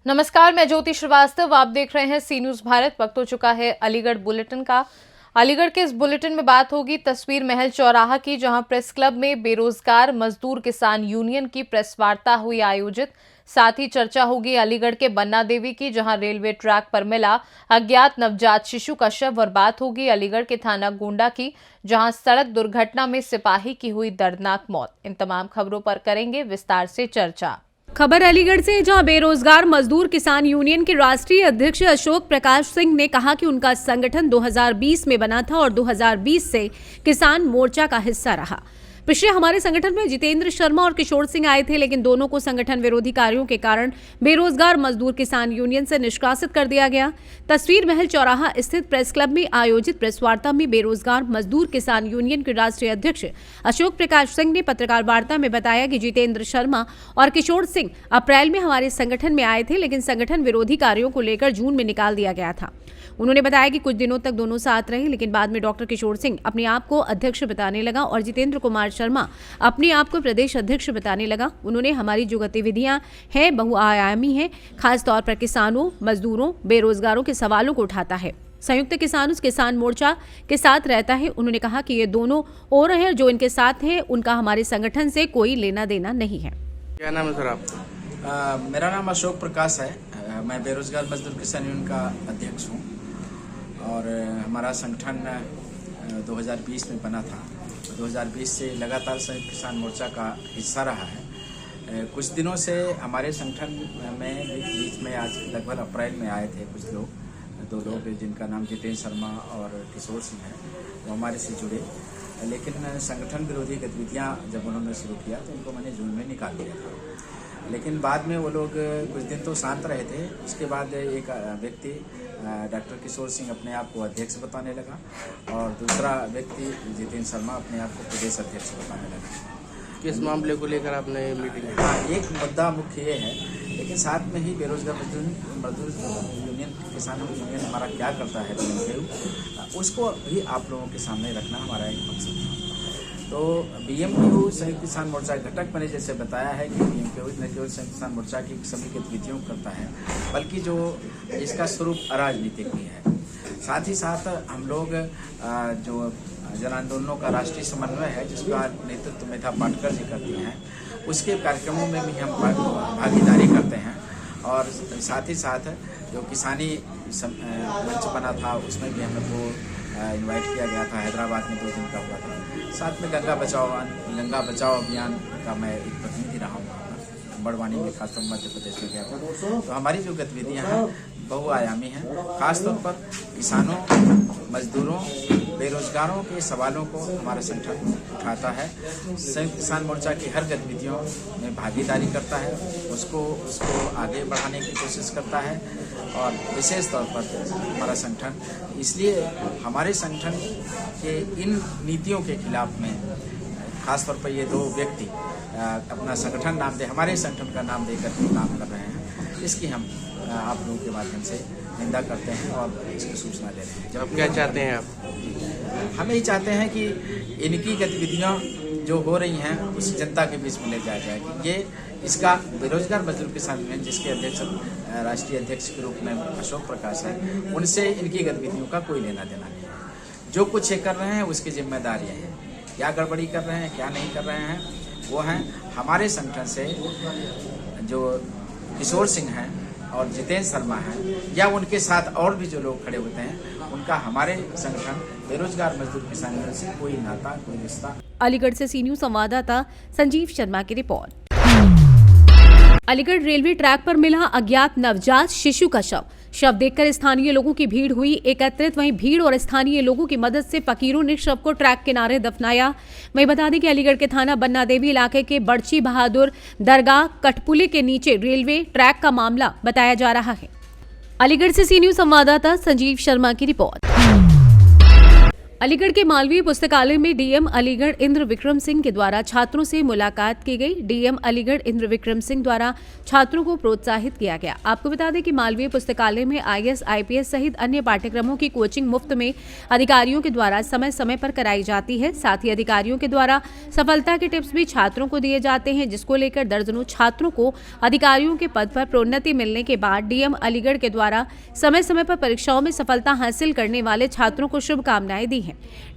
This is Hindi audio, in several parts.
नमस्कार, मैं ज्योति श्रीवास्तव। आप देख रहे हैं सी न्यूज भारत। वक्त हो चुका है अलीगढ़ बुलेटिन का। अलीगढ़ के इस बुलेटिन में बात होगी तस्वीर महल चौराहा की, जहां प्रेस क्लब में बेरोजगार मजदूर किसान यूनियन की प्रेस वार्ता हुई आयोजित। साथ ही चर्चा होगी अलीगढ़ के बन्ना देवी की, जहां रेलवे ट्रैक पर मिला अज्ञात नवजात शिशु का शव। और बात होगी अलीगढ़ के थाना गोंडा की, जहां सड़क दुर्घटना में सिपाही की हुई दर्दनाक मौत। इन तमाम खबरों पर करेंगे विस्तार से चर्चा। खबर अलीगढ़ से, जहां बेरोजगार मजदूर किसान यूनियन के राष्ट्रीय अध्यक्ष अशोक प्रकाश सिंह ने कहा कि उनका संगठन 2020 में बना था और 2020 से किसान मोर्चा का हिस्सा रहा। पिछले हमारे संगठन में जितेंद्र शर्मा और किशोर सिंह आए थे, लेकिन दोनों को संगठन विरोधी कार्यों के कारण बेरोजगार मजदूर किसान यूनियन से निष्कासित कर दिया गया। तस्वीर महल चौराहा स्थित प्रेस क्लब में आयोजित प्रेस वार्ता में बेरोजगार मजदूर किसान यूनियन के राष्ट्रीय अध्यक्ष अशोक प्रकाश सिंह ने पत्रकार वार्ता में बताया कि जितेंद्र शर्मा और किशोर सिंह अप्रैल में हमारे संगठन में आए थे, लेकिन संगठन विरोधी कार्यों को लेकर जून में निकाल दिया गया था। उन्होंने बताया कि कुछ दिनों तक दोनों साथ रहे, लेकिन बाद में डॉक्टर किशोर सिंह अपने आप को अध्यक्ष बताने लगा और जितेंद्र कुमार शर्मा अपने आप को प्रदेश अध्यक्ष बताने लगा। उन्होंने हमारी जो गतिविधियां हैं बहुआयामी हैं, खासतौर पर किसानों, मजदूरों, बेरोजगारों के सवालों को उठाता है। संयुक्त किसान मोर्चा के साथ रहता है। उन्होंने कहा कि ये दोनों और हैं जो इनके साथ हैं, उनका हमारे संगठन से कोई लेना देना नहीं है। क्या नाम है सर आपका? मेरा नाम अशोक प्रकाश है। मैं बेरोजगार मजदूर किसान यूनियन का अध्यक्ष हूँ और हमारा संगठन 2020 में बना था। 2020 से लगातार संयुक्त किसान मोर्चा का हिस्सा रहा है। कुछ दिनों से हमारे संगठन में बीच में आज लगभग अप्रैल में आए थे कुछ लोग, दो लोग जिनका नाम जितेंद्र शर्मा और किशोर सिंह है, वो हमारे से जुड़े। लेकिन संगठन विरोधी गतिविधियाँ जब उन्होंने शुरू किया तो उनको मैंने जून में निकाल दिया था। लेकिन बाद में वो लोग कुछ दिन तो शांत रहे थे। उसके बाद एक व्यक्ति डॉक्टर किशोर सिंह अपने आप को अध्यक्ष बताने लगा और दूसरा व्यक्ति जितेंद्र शर्मा अपने आप को प्रदेश अध्यक्ष बताने लगा। किस मामले को लेकर आपने मीटिंग की? हाँ, एक मुद्दा मुख्य ये है, लेकिन साथ में ही बेरोजगार मजदूर यूनियन, किसानों यूनियन हमारा क्या करता है उसको भी आप लोगों के सामने रखना हमारा एक मकसद था। तो बीएमक्यू संयुक्त किसान मोर्चा घटक मैंने जैसे बताया है कि बीएमक्यू न केवल संयुक्त किसान मोर्चा की सभी गतिविधियों को करता है, बल्कि जो इसका स्वरूप अराजनीतिक भी है। साथ ही साथ हम लोग जो जन आंदोलनों का राष्ट्रीय समन्वय है, जिसका नेतृत्व मेधा पाटकर जी करती हैं, उसके कार्यक्रमों में भी हम भागीदारी करते हैं। और साथ ही साथ जो किसानी मंच बना था उसमें भी हम लोग को इनवाइट किया गया था। हैदराबाद में 2 दिन का हुआ था। साथ में गंगा बचाओ अभियान का मैं एक प्रतिनिधि रहा हूँ। बड़वानी में खासतौर मध्य प्रदेश में गया था। तो हमारी जो गतिविधियाँ हैं बहुआयामी हैं। खासतौर पर किसानों, मजदूरों, बेरोजगारों के सवालों को हमारा संगठन उठाता है। संयुक्त किसान मोर्चा की हर गतिविधियों में भागीदारी करता है, उसको आगे बढ़ाने की कोशिश करता है। और विशेष तौर पर हमारा संगठन, इसलिए हमारे संगठन के इन नीतियों के खिलाफ में खासतौर पर ये 2 व्यक्ति अपना संगठन नाम दे, हमारे संगठन का नाम देकर के काम कर रहे हैं, इसकी हम आप लोगों के माध्यम से निंदा करते हैं और इसकी सूचना दे रहे हैं। जब क्या चाहते हैं आप? हम यही चाहते हैं कि इनकी गतिविधियां जो हो रही हैं उस जनता के बीच में ले जाया जाए। कि ये इसका बेरोजगार मजदूर किसान यूनियन, जिसके अध्यक्ष राष्ट्रीय अध्यक्ष के रूप में अशोक प्रकाश है, उनसे इनकी गतिविधियों का कोई लेना देना नहीं है। जो कुछ ये कर रहे हैं उसकी जिम्मेदारियाँ हैं। क्या गड़बड़ी कर रहे हैं, क्या नहीं कर रहे हैं, वो हैं हमारे संगठन से जो किशोर सिंह हैं और जितेंद्र शर्मा हैं, या उनके साथ और भी जो लोग खड़े होते हैं, उनका हमारे संगठन बेरोजगार मजदूर किसान यूनियन से कोई नाता, कोई रिश्ता। अलीगढ़ से सी न्यूज संवाददाता संजीव शर्मा की रिपोर्ट। अलीगढ़ रेलवे ट्रैक पर मिला अज्ञात नवजात शिशु का शव देखकर स्थानीय लोगों की भीड़ हुई एकत्रित। वहीं भीड़ और स्थानीय लोगों की मदद से फकीरों ने शव को ट्रैक किनारे दफनाया। वहीं बता दें कि अलीगढ़ के थाना बन्ना देवी इलाके के बड़ची बहादुर दरगाह कठपुले के नीचे रेलवे ट्रैक का मामला बताया जा रहा है। अलीगढ़ से सी न्यूज संवाददाता संजीव शर्मा की रिपोर्ट। अलीगढ़ के मालवीय पुस्तकालय में डीएम अलीगढ़ इंद्र विक्रम सिंह के द्वारा छात्रों से मुलाकात की गई। डीएम अलीगढ़ इंद्र विक्रम सिंह द्वारा छात्रों को प्रोत्साहित किया गया। आपको बता दें कि मालवीय पुस्तकालय में आईएएस, आईपीएस सहित अन्य पाठ्यक्रमों की कोचिंग मुफ्त में अधिकारियों के द्वारा समय समय पर कराई जाती है। साथ ही अधिकारियों के द्वारा सफलता के टिप्स भी छात्रों को दिए जाते हैं, जिसको लेकर दर्जनों छात्रों को अधिकारियों के पद पर प्रोन्नति मिलने के बाद डीएम अलीगढ़ के द्वारा समय समय पर परीक्षाओं में सफलता हासिल करने वाले छात्रों को शुभकामनाएं दी हैं।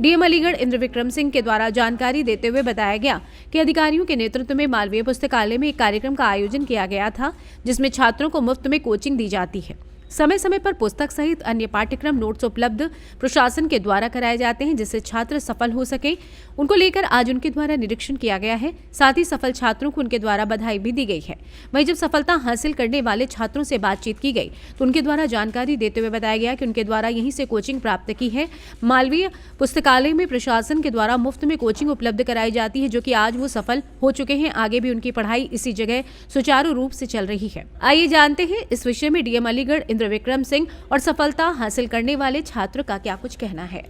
डीएम अलीगढ़ इंद्र विक्रम सिंह के द्वारा जानकारी देते हुए बताया गया कि अधिकारियों के नेतृत्व में मालवीय पुस्तकालय में एक कार्यक्रम का आयोजन किया गया था, जिसमें छात्रों को मुफ्त में कोचिंग दी जाती है। समय समय पर पुस्तक सहित अन्य पाठ्यक्रम नोट्स उपलब्ध प्रशासन के द्वारा कराए जाते हैं, जिससे छात्र सफल हो सके। उनको लेकर आज उनके द्वारा निरीक्षण किया गया है। साथ ही सफल छात्रों को उनके द्वारा बधाई भी दी गई है। वहीं जब सफलता हासिल करने वाले छात्रों से बातचीत की गई तो उनके द्वारा जानकारी देते हुए बताया गया कि उनके द्वारा यहीं से कोचिंग प्राप्त की है। मालवीय पुस्तकालय में प्रशासन के द्वारा मुफ्त में कोचिंग उपलब्ध कराई जाती है, जो कि आज वो सफल हो चुके हैं। आगे भी उनकी पढ़ाई इसी जगह सुचारू रूप से चल रही है। आइए जानते हैं इस विषय में डीएम अलीगढ़ इंद्र विक्रम सिंह और सफलता हासिल करने वाले छात्र का क्या कुछ कहना है।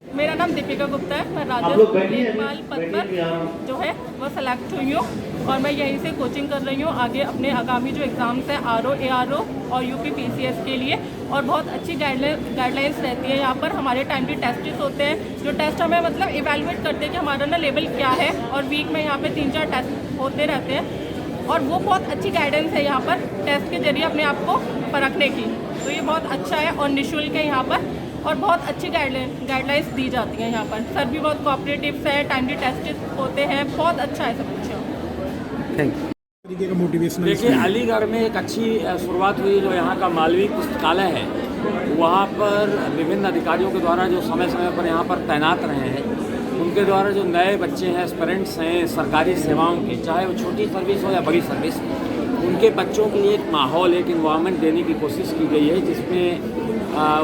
मेरा नाम दीपिका गुप्ता है। मैं राजस्व लेखपाल पद पर जो है वो सेलेक्ट हुई हूँ और मैं यहीं से कोचिंग कर रही हूँ आगे अपने आगामी जो एग्ज़ाम्स हैं आरओ, एआरओ और यूपी पीसीएस के लिए। और बहुत अच्छी गाइडलाइंस रहती है यहाँ पर। हमारे टाइमली टेस्ट होते हैं, जो टेस्ट हमें मतलब इवेलुएट करते हैं कि हमारा ना लेवल क्या है। और वीक में यहाँ पे 3-4 टेस्ट होते रहते हैं और वो बहुत अच्छी गाइडेंस है यहाँ पर टेस्ट के जरिए अपने आप को परखने की। तो ये बहुत अच्छा है और निःशुल्क है यहाँ पर और बहुत अच्छी गाइडलाइंस दी जाती हैं यहाँ पर। सर भी बहुत कोऑपरेटिव है, टाइमली टेस्ट होते हैं, बहुत अच्छा है सब कुछ। देखिए, अलीगढ़ में एक अच्छी शुरुआत हुई। जो यहाँ का मालवीय पुस्तकालय है, वहाँ पर विभिन्न अधिकारियों के द्वारा जो समय समय पर यहाँ पर तैनात रहे हैं, उनके द्वारा जो नए बच्चे हैं, एस्पिरेंट्स हैं सरकारी सेवाओं के, चाहे वो छोटी सर्विस हो या बड़ी सर्विस, उनके बच्चों के लिए एक माहौल, एक इन्वायरमेंट देने की कोशिश की गई है, जिसमें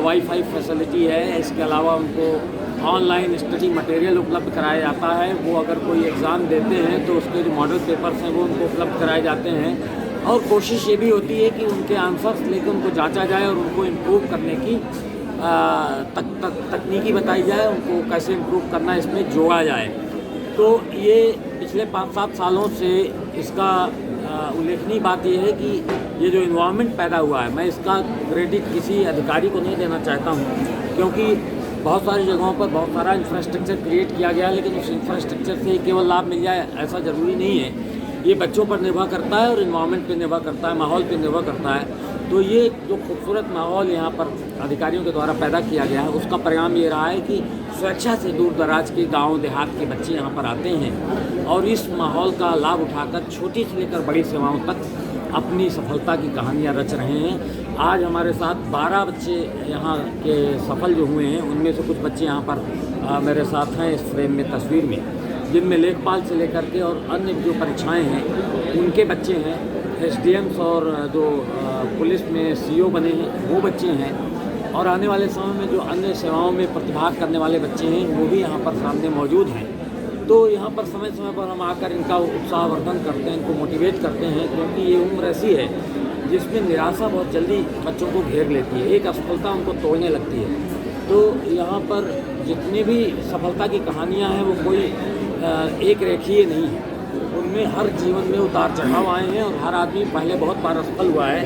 वाईफाई फैसिलिटी है। इसके अलावा उनको ऑनलाइन स्टडी मटेरियल उपलब्ध कराया जाता है। वो अगर कोई एग्ज़ाम देते हैं तो उसके जो मॉडल पेपर्स हैं वो उनको उपलब्ध कराए जाते हैं। और कोशिश ये भी होती है कि उनके आंसर्स लेकर उनको जांचा जाए और उनको इम्प्रूव करने की तकनीकी बताई जाए, उनको कैसे इम्प्रूव करना इसमें जोड़ा जाए। तो ये पिछले 5-7 सालों से इसका उल्लेखनीय बात यह है कि ये जो इन्वायरमेंट पैदा हुआ है, मैं इसका क्रेडिट किसी अधिकारी को नहीं देना चाहता हूँ, क्योंकि बहुत सारी जगहों पर बहुत सारा इंफ्रास्ट्रक्चर क्रिएट किया गया है, लेकिन उस इंफ्रास्ट्रक्चर से केवल लाभ मिल जाए ऐसा ज़रूरी नहीं है। ये बच्चों पर निर्भर करता है और इन्वायरमेंट पर निर्भर करता है, माहौल पर निर्भर करता है। तो ये जो खूबसूरत माहौल यहाँ पर अधिकारियों के द्वारा पैदा किया गया है, उसका परिणाम ये रहा है कि स्वेच्छा से दूर दराज के गांव देहात के बच्चे यहाँ पर आते हैं और इस माहौल का लाभ उठाकर छोटी से लेकर बड़ी सेवाओं तक अपनी सफलता की कहानियाँ रच रहे हैं। आज हमारे साथ 12 बच्चे यहाँ के सफल जो हुए हैं, उनमें से कुछ बच्चे यहाँ पर मेरे साथ हैं इस फ्रेम में, तस्वीर में, जिनमें लेखपाल से लेकर के और अन्य जो परीक्षाएँ हैं उनके बच्चे हैं। एसडीएम्स और जो पुलिस में सीओ बने हैं वो बच्चे हैं, और आने वाले समय में जो अन्य सेवाओं में प्रतिभाग करने वाले बच्चे हैं वो भी यहाँ पर सामने मौजूद हैं। तो यहाँ पर समय समय पर हम आकर इनका उत्साहवर्धन करते हैं, इनको मोटिवेट करते हैं, क्योंकि ये उम्र ऐसी है जिसमें निराशा बहुत जल्दी बच्चों को घेर लेती है, एक असफलता उनको तोड़ने लगती है। तो यहाँ पर जितनी भी सफलता की कहानियाँ हैं वो कोई एक रेखीय नहीं है, उनमें हर जीवन में उतार चढ़ाव आए हैं और हर आदमी पहले बहुत बार असफल हुआ है,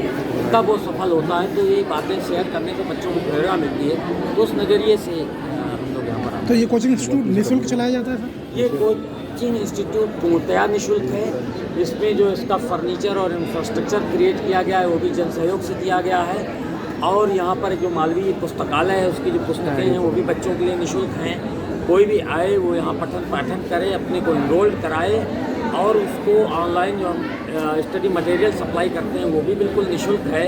तब वो सफल होता है। तो ये बातें शेयर करने से बच्चों को प्रेरणा मिलती है। तो उस नज़रिए से हम लोग यहाँ पर आते हैं। तो ये कोचिंग इंस्टीट्यूट निःशुल्क चलाया जाता है सर? ये कोचिंग इंस्टीट्यूट पूर्णतया निःशुल्क है। इसमें जो इसका फर्नीचर और इंफ्रास्ट्रक्चर क्रिएट किया गया है वो भी जन सहयोग से दिया गया है। और यहाँ पर जो मालवीय पुस्तकालय है उसकी जो पुस्तकें हैं वो भी बच्चों के लिए निःशुल्क हैं। कोई भी आए वो यहाँ पठन पाठन करे, अपने को इनरोल्ड कराए, और उसको ऑनलाइन जो हम स्टडी मटेरियल सप्लाई करते हैं वो भी बिल्कुल निःशुल्क है।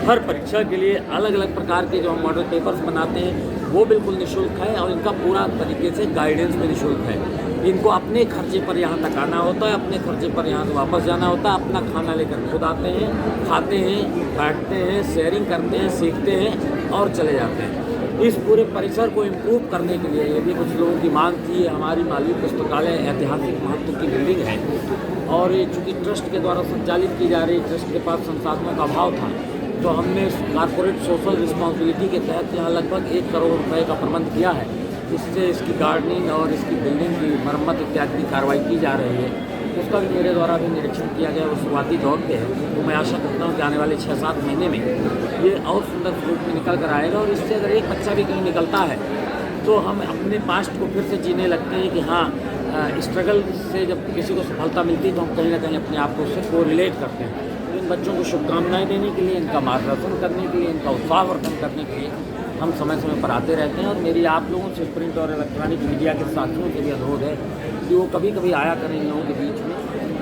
हर परीक्षा के लिए अलग अलग प्रकार के जो हम मॉडल पेपर्स बनाते हैं वो बिल्कुल निःशुल्क है, और इनका पूरा तरीके से गाइडेंस भी निःशुल्क है। इनको अपने खर्चे पर यहाँ तक आना होता है, अपने खर्चे पर यहाँ से वापस जाना होता है। अपना खाना लेकर खुद आते हैं, खाते हैं, बैठते हैं, शेयरिंग करते हैं, सीखते हैं और चले जाते हैं। इस पूरे परिसर को इम्प्रूव करने के लिए ये भी कुछ लोगों की मांग थी। हमारी मालवीय पुस्तकालय ऐतिहासिक महत्व की बिल्डिंग है और ये चूँकि ट्रस्ट के द्वारा संचालित की जा रही, ट्रस्ट के पास संसाधनों का अभाव था, तो हमने कॉर्पोरेट सोशल रिस्पॉन्सिबिलिटी के तहत यहाँ लगभग 1 करोड़ रुपए का प्रबंध किया है, इससे इसकी गार्डनिंग और इसकी बिल्डिंग की मरम्मत इत्यादि की कार्रवाई की जा रही है, उसका भी मेरे द्वारा भी निरीक्षण किया गया। वो शुरुआती दौर पे है, तो मैं आशा करता हूँ कि आने वाले 6-7 महीने में ये और सुंदर स्वरूप में निकल कर आएगा। और इससे अगर एक बच्चा भी कहीं निकलता है तो हम अपने पास्ट को फिर से जीने लगते हैं कि हाँ, स्ट्रगल से जब किसी को सफलता मिलती है तो हम कहीं ना कहीं अपने आप को उससे कोरिलेट करते हैं। तो इन बच्चों को शुभकामनाएं देने के लिए, इनका मार्गदर्शन करने के लिए, इनका उत्साहवर्धन करने के लिए हम समय समय पर आते रहते हैं। और मेरी आप लोगों से, प्रिंट और इलेक्ट्रॉनिक मीडिया के साथियों से भी अनुरोध है कि वो कभी कभी आया करें इन लोगों के बीच में,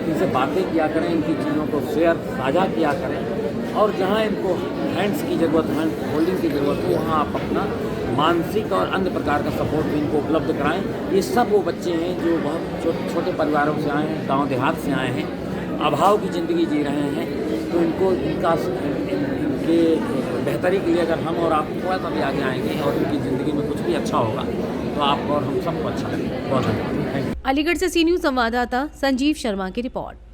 इनसे बातें किया करें, इनकी चीज़ों को शेयर साझा किया करें। और जहाँ इनको हैंड्स की ज़रूरत, हैंड होल्डिंग की ज़रूरत हो, वहाँ आप अपना मानसिक और अन्य प्रकार का सपोर्ट भी इनको उपलब्ध कराएं। ये सब वो बच्चे हैं जो बहुत छोटे परिवारों से आए हैं, गांव देहात से आए हैं, अभाव की ज़िंदगी जी रहे हैं। तो इनको इनके बेहतरी के लिए अगर हम और आप थोड़ा सा भी आगे आएंगे और इनकी ज़िंदगी में कुछ भी अच्छा होगा तो आप और हम सबको अच्छा लगेगा। बहुत धन्यवाद, थैंक यू। अलीगढ़ से सी न्यूज़ संवाददाता संजीव शर्मा की रिपोर्ट।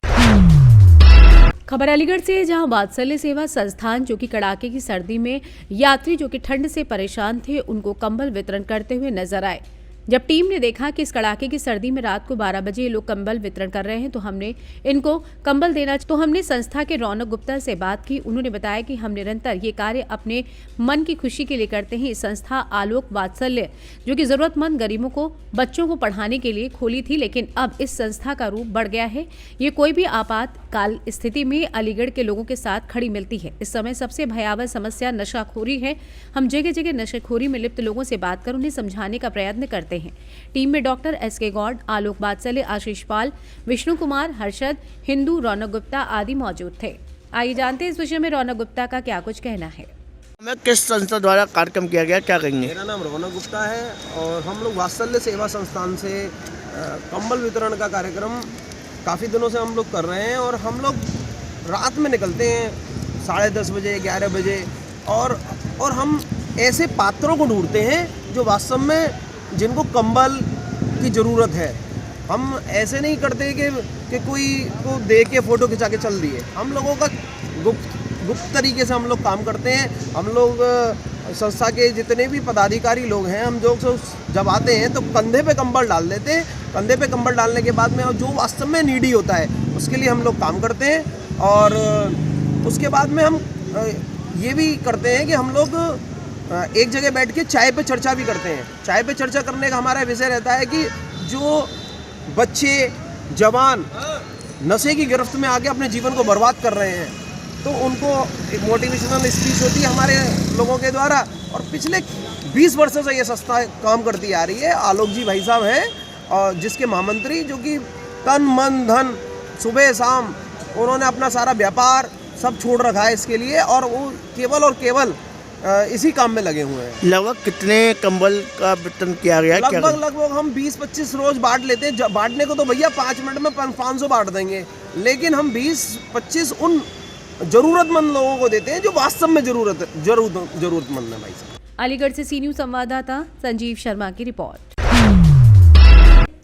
खबर अलीगढ़ से, जहां वात्सल्य सेवा संस्थान जो कि कड़ाके की सर्दी में यात्री जो कि ठंड से परेशान थे उनको कंबल वितरण करते हुए नजर आए। जब टीम ने देखा कि इस कड़ाके की सर्दी में रात को 12 बजे ये लोग कंबल वितरण कर रहे हैं तो हमने इनको कंबल देना, तो हमने संस्था के रौनक गुप्ता से बात की। उन्होंने बताया कि हम निरंतर ये कार्य अपने मन की खुशी के लिए करते हैं। संस्था आलोक वात्सल्य जो कि जरूरतमंद गरीबों को, बच्चों को पढ़ाने के लिए खोली थी, लेकिन अब इस संस्था का रूप बढ़ गया है। ये कोई भी आपातकाल स्थिति में अलीगढ़ के लोगों के साथ खड़ी मिलती है। इस समय सबसे भयावह समस्या नशाखोरी है। हम जगह जगह नशाखोरी में लिप्त लोगों से बात कर उन्हें समझाने का प्रयत्न करते हैं। टीम में डॉक्टर एस.के. गौड़, आलोक वात्सल्य, आशीष पाल, विष्णु कुमार, हर्षद, हिंदू, रौनक गुप्ता आदि मौजूद थे। आइए जानते हैं इस विषय में रौनक गुप्ता का क्या कुछ कहना है। हमें किस संस्था द्वारा कार्यक्रम किया गया, क्या कहेंगे? मेरा नाम रौनक गुप्ता है और हम लोग वात्सल्य सेवा संस्थान से कंबल वितरण का कार्यक्रम काफ़ी दिनों से हम लोग कर रहे हैं। और हम लोग रात में निकलते हैं 10:30 बजे, 11 बजे और हम ऐसे पात्रों को ढूंढते हैं जो वास्तव में जिनको कंबल की ज़रूरत है। हम ऐसे नहीं करते कि कोई को दे के फ़ोटो खिंचा के चल दिए। हम लोगों का गुप्त तरीके से हम लोग काम करते हैं। हम लोग संस्था के जितने भी पदाधिकारी लोग हैं, हम जो जब आते हैं तो कंधे पे कंबल डाल देते हैं। कंधे पे कंबल डालने के बाद में जो वास्तव में नीडी होता है उसके लिए हम लोग काम करते हैं। और उसके बाद में हम ये भी करते हैं कि हम लोग एक जगह बैठ के चाय पे चर्चा भी करते हैं। चाय पे चर्चा करने का हमारा विषय रहता है कि जो बच्चे जवान नशे की गिरफ्त में आके अपने जीवन को बर्बाद कर रहे हैं तो उनको एक मोटिवेशनल स्पीच होती है हमारे लोगों के द्वारा। और पिछले 20 वर्षों से ये संस्था काम करती आ रही है। आलोक जी भाई साहब हैं और जिसके महामंत्री, जो कि तन मन धन सुबह शाम उन्होंने अपना सारा व्यापार सब छोड़ रखा है इसके लिए, और वो केवल और केवल इसी काम में लगे हुए हैं। लगभग कितने कंबल का वितरण किया गया? लगभग हम 20-25 रोज बांट लेते हैं। बांटने को तो भैया 5 मिनट में 500 बांट देंगे, लेकिन हम 20-25 उन जरूरतमंद लोगों को देते हैं जो वास्तव में जरूरतमंद है। भाई साहब, अलीगढ़ से सी न्यूज़ संवाददाता संजीव शर्मा की रिपोर्ट।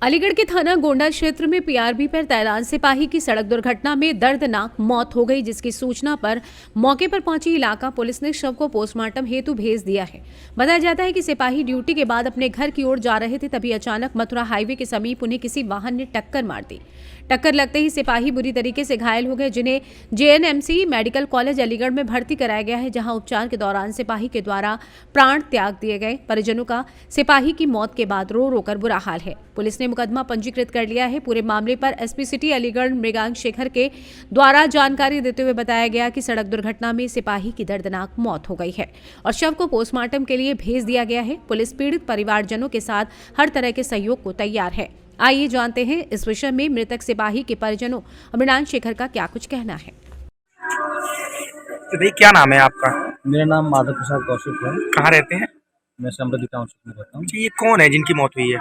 अलीगढ़ के थाना गोंडा क्षेत्र में पीआरबी पर तैनात सिपाही की सड़क दुर्घटना में दर्दनाक मौत हो गई, जिसकी सूचना पर मौके पर पहुंची इलाका पुलिस ने शव को पोस्टमार्टम हेतु भेज दिया है। बताया जाता है कि सिपाही ड्यूटी के बाद अपने घर की ओर जा रहे थे, तभी अचानक मथुरा हाईवे के समीप उन्हें किसी वाहन ने टक्कर मार दी। टक्कर लगते ही सिपाही बुरी तरीके से घायल हो गए, जिन्हें जेएनएमसी मेडिकल कॉलेज अलीगढ़ में भर्ती कराया गया है, जहां उपचार के दौरान सिपाही के द्वारा प्राण त्याग दिए गए। परिजनों का सिपाही की मौत के बाद रो रोकर बुरा हाल है। पुलिस ने मुकदमा पंजीकृत कर लिया है। पूरे मामले पर एसपी सिटी अलीगढ़ मृगांक शेखर के द्वारा जानकारी देते हुए बताया गया कि सड़क दुर्घटना में सिपाही की दर्दनाक मौत हो गई है और शव को पोस्टमार्टम के लिए भेज दिया गया है। पुलिस पीड़ित परिवारजनों के साथ हर तरह के सहयोग को तैयार है। आइए जानते हैं इस विषय में मृतक सिपाही के परिजनों मृगांक शेखर का क्या कुछ कहना है। तो भाई, क्या नाम है आपका? मेरा नाम माधव प्रसाद कौशिक है। कहाँ रहते हैं? मैं समृद्धि टाउनशिप में रहता हूँ। ये कौन है जिनकी मौत हुई है?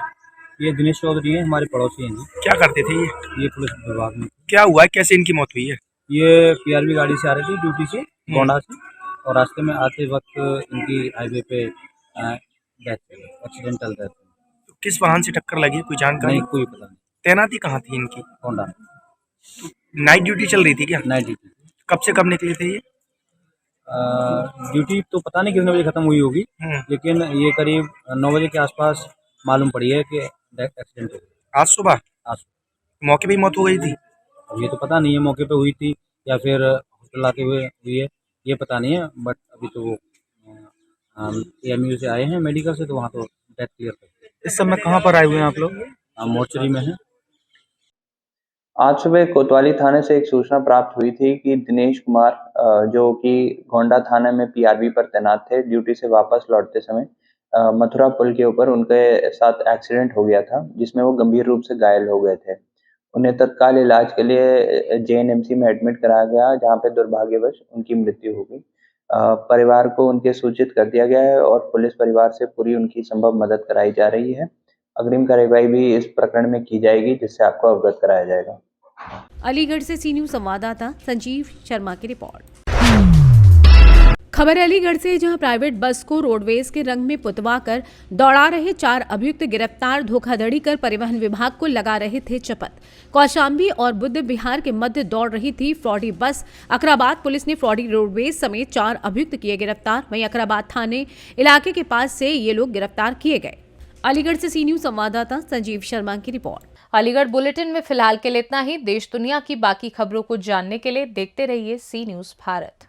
ये दिनेश चौधरी है, हमारे पड़ोसी हैं जी। क्या करते थे ये पुलिस विभाग में। क्या हुआ है, कैसे इनकी मौत हुई है? ये पीआरबी गाड़ी से आ रही थी ड्यूटी से, गोंडा से, और रास्ते में आते वक्त इनकी हाईवे पे एक्सीडेंटल डेथ। किस वाहन से टक्कर लगी, कोई जानकारी? नहीं, कोई पता नहीं। तैनाती कहाँ थी इनकी? गोंडा। नाइट ड्यूटी चल रही थी क्या? Night duty. कब से कब निकले थे ये? ड्यूटी तो पता नहीं कितने बजे खत्म हुई होगी, लेकिन ये करीब 9 बजे के आसपास मालूम पड़ी है कि एक्सीडेंट हो गया। आज सुबह आज मौके पे ही मौत हो गई थी। अब ये तो पता नहीं है मौके पे हुई थी या फिर हॉस्पिटल आके हुई है, ये पता नहीं है। बट अभी तो वो AMU से आए हैं मेडिकल से, तो वहाँ तो डेथ क्लियर कर इस समय कहाँ पर आए हुए हैं आप लोग? मोर्चरी में है। आज सुबह कोतवाली थाने से एक सूचना प्राप्त हुई थी कि दिनेश कुमार जो कि गोंडा थाने में PRB पर तैनात थे, ड्यूटी से वापस लौटते समय मथुरा पुल के ऊपर उनके साथ एक्सीडेंट हो गया था, जिसमें वो गंभीर रूप से घायल हो गए थे। उन्हें तत्काल इलाज के लिए JNMC में एडमिट कराया गया, जहां पे दुर्भाग्यवश उनकी मृत्यु हो गई। परिवार को उनके सूचित कर दिया गया है और पुलिस परिवार से पूरी उनकी संभव मदद कराई जा रही है। अग्रिम कार्रवाई भी इस प्रकरण में की जाएगी, जिससे आपको अवगत कराया जाएगा। अलीगढ़ से सी न्यूज संवाददाता संजीव शर्मा की रिपोर्ट। खबर अलीगढ़ से, जहां प्राइवेट बस को रोडवेज के रंग में पुतवा कर दौड़ा रहे 4 अभियुक्त गिरफ्तार। धोखाधड़ी कर परिवहन विभाग को लगा रहे थे चपत। कौशाम्बी और बुद्ध विहार के मध्य दौड़ रही थी फ्रॉडी बस। अकराबाद पुलिस ने फ्रॉडी रोडवेज समेत 4 अभियुक्त किए गिरफ्तार। वहीं अकराबाद थाने इलाके के पास से ये लोग गिरफ्तार किए गए। अलीगढ़ से सी न्यूज संवाददाता संजीव शर्मा की रिपोर्ट। अलीगढ़ बुलेटिन में फिलहाल के लिए इतना ही। देश दुनिया की बाकी खबरों को जानने के लिए देखते रहिए सी न्यूज भारत।